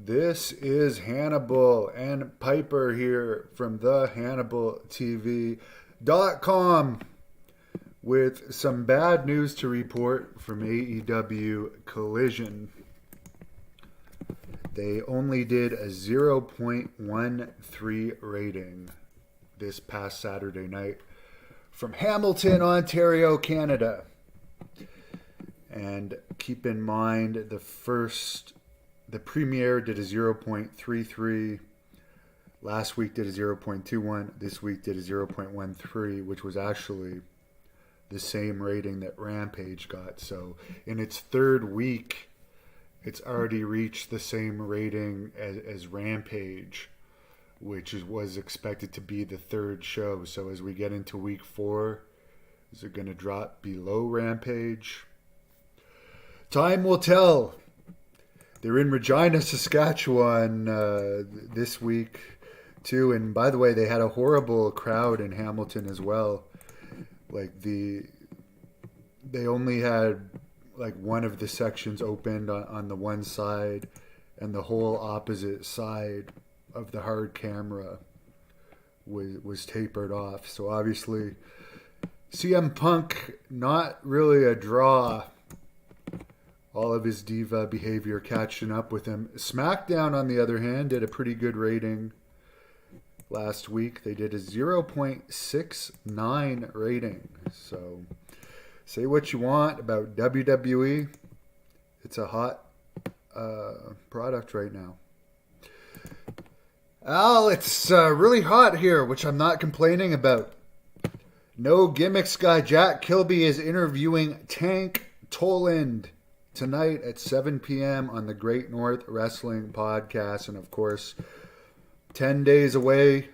This is Hannibal and Piper here from the HannibalTV.com with some bad news to report from AEW Collision. They only did a 0.13 rating this past Saturday night from Hamilton, Ontario, Canada. And keep in mind the premiere did a 0.33. Last week did a 0.21. This week did a 0.13, which was actually the same rating that Rampage got. So in its third week, it's already reached the same rating as Rampage, which was expected to be the third show. So as we get into week 4, is it going to drop below Rampage? Time will tell. They're in Regina, Saskatchewan this week, too. And by the way, they had a horrible crowd in Hamilton as well. They only had one of the sections opened on the one side, and the whole opposite side of the hard camera was tapered off. So obviously, CM Punk not really a draw. All of his diva behavior catching up with him. Smackdown, on the other hand, did a pretty good rating last week. They did a 0.69 rating. So, say what you want about WWE. It's a hot product right now. Al, it's really hot here, which I'm not complaining about. No Gimmicks guy Jack Kilby is interviewing Tank Toland tonight at 7 p.m. on the Great North Wrestling Podcast. And of course, 10 days away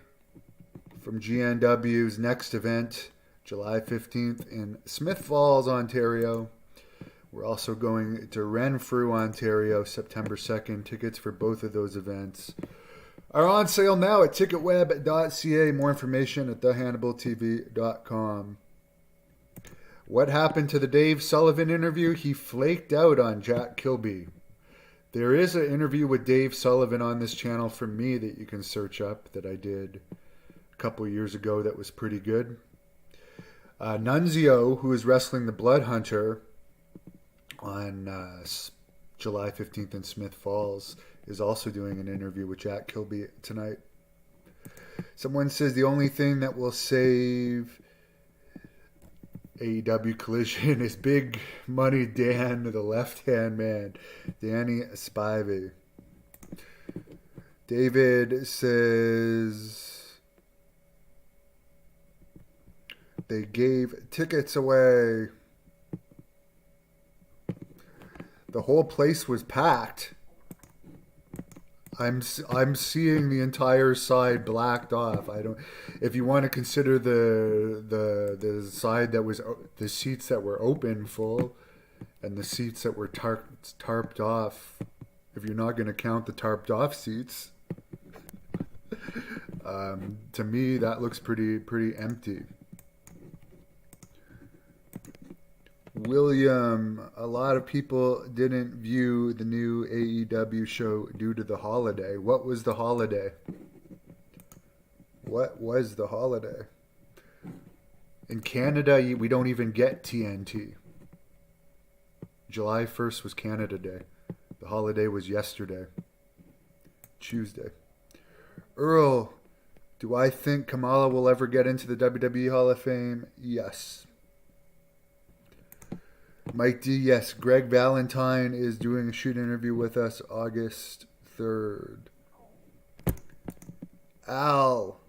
from GNW's next event, July 15th in Smith Falls, Ontario. We're also going to Renfrew, Ontario, September 2nd. Tickets for both of those events are on sale now at ticketweb.ca. More information at thehannibaltv.com. What happened to the Dave Sullivan interview? He flaked out on Jack Kilby. There is an interview with Dave Sullivan on this channel from me that you can search up that I did a couple years ago that was pretty good. Nunzio, who is wrestling the Blood Hunter on July 15th in Smith Falls, is also doing an interview with Jack Kilby tonight. Someone says the only thing that will save AEW Collision is Big Money Dan, the left-hand man, Danny Spivey. David says they gave tickets away. The whole place was packed. I'm seeing the entire side blacked off. If you want to consider the side that was the seats that were open full, and the seats that were tarped off. If you're not going to count the tarped off seats, to me that looks pretty empty. William, a lot of people didn't view the new AEW show due to the holiday. What was the holiday? What was the holiday? In Canada, we don't even get TNT. July 1st was Canada Day. The holiday was yesterday, Tuesday. Earl, do I think Kamala will ever get into the WWE Hall of Fame? Yes. Mike D, yes. Greg Valentine is doing a shoot interview with us August 3rd. Al,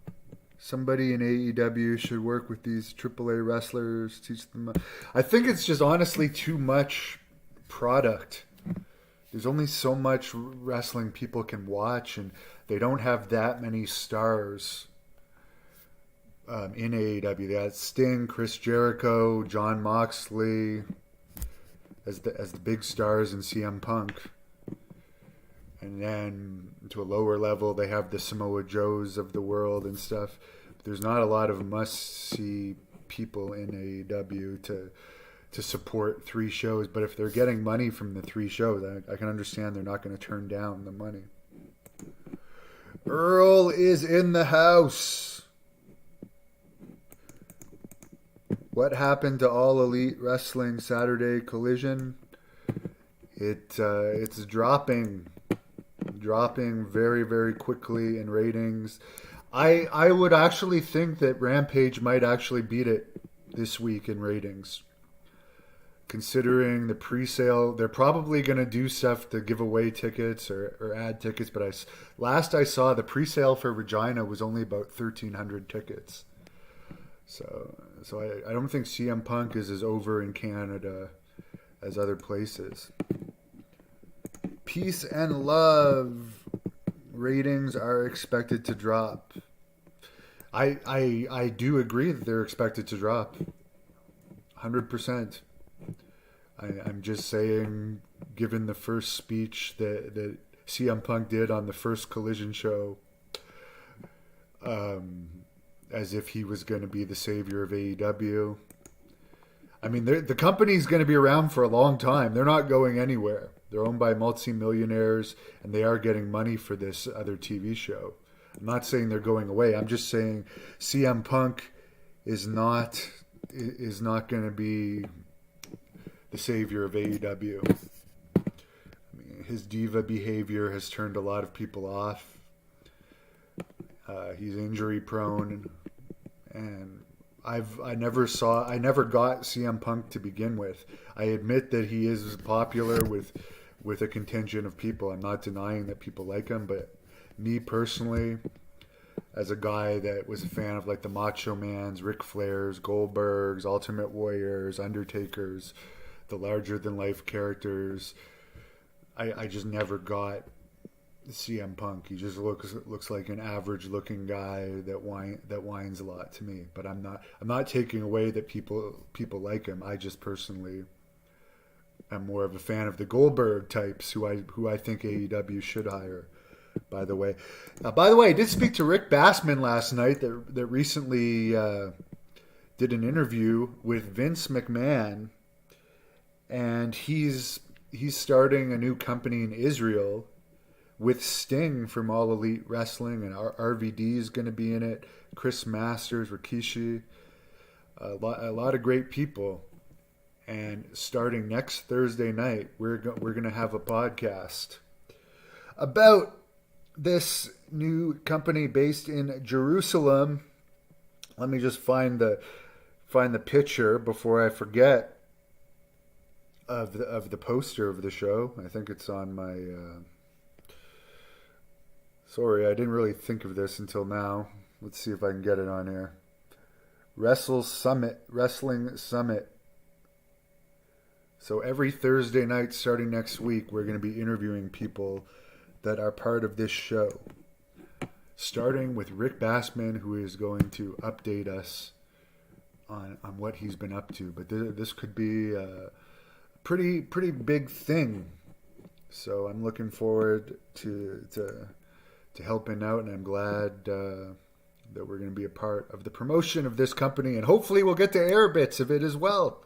somebody in AEW should work with these AAA wrestlers, teach them. I think it's just honestly too much product. There's only so much wrestling people can watch, and they don't have that many stars in AEW. They got Sting, Chris Jericho, Jon Moxley as the big stars, in CM Punk. And then to a lower level, they have the Samoa Joes of the world and stuff. There's not a lot of must-see people in AEW to support 3 shows. But if they're getting money from the 3 shows, I can understand they're not going to turn down the money. Earl is in the house. What happened to All Elite Wrestling Saturday Collision? It's dropping very, very quickly in ratings. I would actually think that Rampage might actually beat it this week in ratings. Considering the pre-sale, they're probably going to do stuff to give away tickets or add tickets. But last I saw, the pre-sale for Regina was only about 1,300 tickets. So I don't think CM Punk is as over in Canada as other places. Peace and Love ratings are expected to drop. I do agree that they're expected to drop. 100%. I'm just saying, given the first speech that CM Punk did on the first Collision show, as if he was going to be the savior of AEW. I mean, the company's going to be around for a long time. They're not going anywhere. They're owned by multi-millionaires, and they are getting money for this other TV show. I'm not saying they're going away. I'm just saying CM Punk is not going to be the savior of AEW. I mean, his diva behavior has turned a lot of people off. He's injury prone, and I never got CM Punk to begin with. I admit that he is popular with a contingent of people. I'm not denying that people like him, but me personally, as a guy that was a fan of like the Macho Mans, Ric Flairs, Goldbergs, Ultimate Warriors, Undertakers, the larger than life characters, I just never got CM Punk. He just looks like an average looking guy that whines a lot to me. But I'm not taking away that people like him. I just personally am more of a fan of the Goldberg types who I think AEW should hire. By the way, I did speak to Rick Bassman last night that recently did an interview with Vince McMahon, and he's starting a new company in Israel with Sting from All Elite Wrestling, and RVD is going to be in it. Chris Masters, Rikishi, a lot of great people. And starting next Thursday night, we're going to have a podcast about this new company based in Jerusalem. Let me just find the picture before I forget of the poster of the show. I think it's on my. Sorry, I didn't really think of this until now. Let's see if I can get it on here. Wrestling Summit. So every Thursday night starting next week, we're going to be interviewing people that are part of this show. Starting with Rick Bassman, who is going to update us on what he's been up to. But this could be a pretty big thing. So I'm looking forward to helping out, and I'm glad that we're going to be a part of the promotion of this company, and hopefully we'll get to air bits of it as well.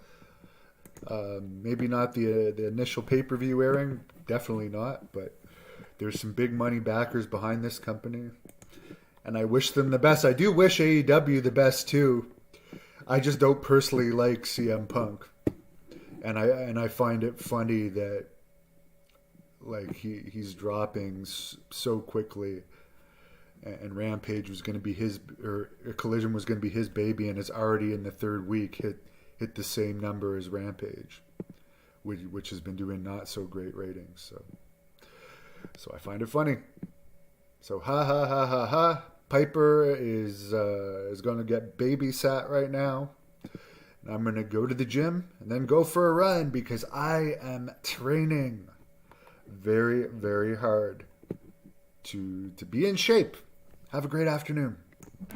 Maybe not the initial pay-per-view airing, definitely not, but there's some big money backers behind this company, and I wish them the best. I do wish AEW the best too. I just don't personally like CM Punk, and I find it funny that like he's dropping so quickly, and Rampage was going to be his, or Collision was going to be his baby, and it's already in the third week hit the same number as Rampage, which has been doing not so great ratings. So I find it funny. So ha. Piper is going to get babysat right now. And I'm going to go to the gym and then go for a run because I am training very, very hard to be in shape. Have a great afternoon.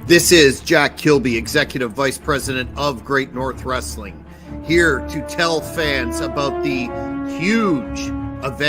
This is Jack Kilby, Executive Vice President of Great North Wrestling, here to tell fans about the huge event